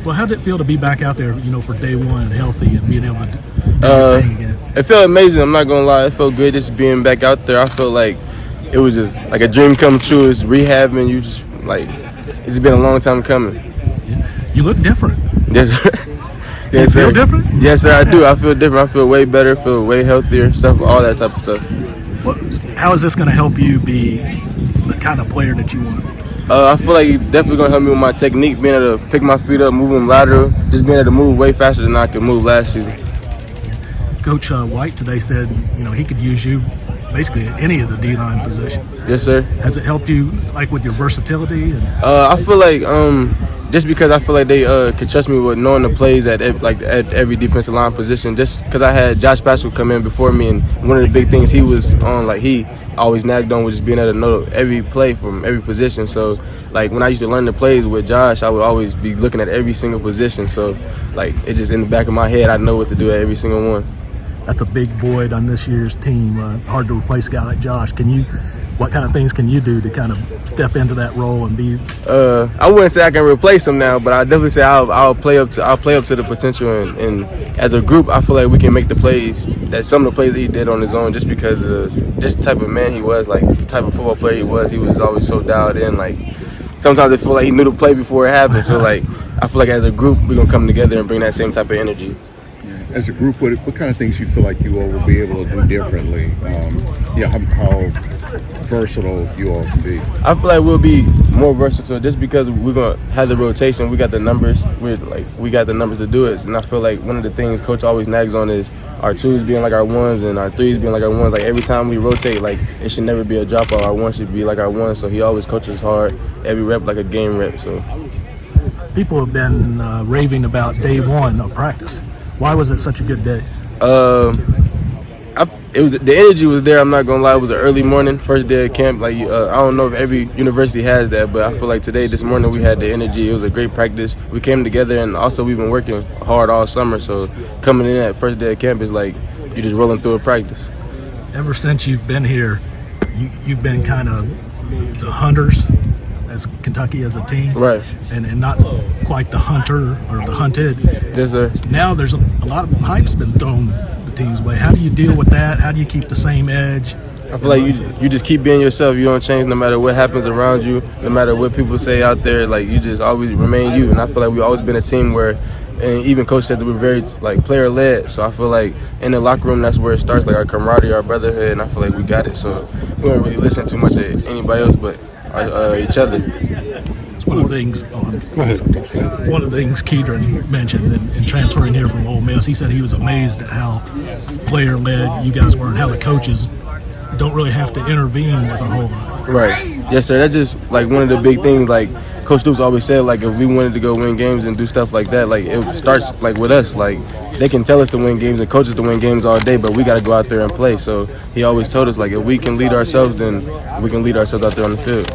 Well, how did it feel to be back out there, for day one and healthy and being able to do your thing again? It felt amazing. I'm not gonna lie. It felt good just being back out there. I felt like it was just like a dream come true. It's rehabbing. You just like it's been a long time coming. You look different. Yes, sir. You Yes, feel sir. different? Yes, sir. I do. I feel different. I feel way better. Feel way healthier. Stuff, all that type of stuff. Well, how is this going to help you be the kind of player that you want? I feel like it's definitely gonna help me with my technique, being able to pick my feet up, move them lateral, just being able to move way faster than I could move last season. Coach White today said, he could use you basically at any of the D-line positions. Yes, sir. Has it helped you, with your versatility? I feel like just because I feel like they could trust me with knowing the plays at every defensive line position. Just because I had Josh Pascal come in before me, and one of the big things he was on, he always nagged on, was just being able to know every play from every position. So when I used to learn the plays with Josh, I would always be looking at every single position. So it's just in the back of my head, I know what to do at every single one. That's a big void on this year's team. Hard to replace a guy like Josh. What kind of things can you do to kind of step into that role and be? I wouldn't say I can replace him now, but I definitely say I'll play up to the potential. And as a group, I feel like we can make the plays, that some of the plays that he did on his own, just because of just the type of man he was, the type of football player he was. He was always so dialed in. Sometimes I feel like he knew the play before it happened. So I feel like as a group, we're gonna come together and bring that same type of energy. As a group, what kind of things you feel like you all will be able to do differently? How versatile you all can be? I feel like we'll be more versatile just because we're gonna have the rotation. We got the numbers. We got the numbers to do it. And I feel like one of the things Coach always nags on is our twos being like our ones and our threes being like our ones. Every time we rotate, it should never be a drop off. Our one should be like our one. So he always coaches hard, every rep like a game rep. So people have been raving about day one of practice. Why was it such a good day? The energy was there. I'm not gonna lie. It was an early morning, first day of camp. I don't know if every university has that, but I feel like this morning we had the energy. It was a great practice. We came together, and also we've been working hard all summer. So coming in at first day of camp is you're just rolling through a practice. Ever since you've been here, you've been kind of the hunters as Kentucky as a team, right? And not quite the hunter or the hunted. Yes, sir. Now there's a lot of hype's been thrown the team's way. How do you deal with that? How do you keep the same edge? I feel like you just keep being yourself. You don't change no matter what happens around you, no matter what people say out there. You just always remain you. And I feel like we've always been a team where, and even Coach says that we're very player-led. So I feel like in the locker room, that's where it starts, our camaraderie, our brotherhood, and I feel like we got it. So we don't really listen too much to anybody else but each other. It's one of the things. One of the things Kedron mentioned in transferring here from Ole Miss. He said he was amazed at how player-led you guys were and how the coaches don't really have to intervene with a whole lot. Right. Yes, sir. That's just one of the big things. Coach Stoops always said, if we wanted to go win games and do stuff like that, it starts with us. They can tell us to win games and coach us to win games all day, but we got to go out there and play. So he always told us, if we can lead ourselves, then we can lead ourselves out there on the field.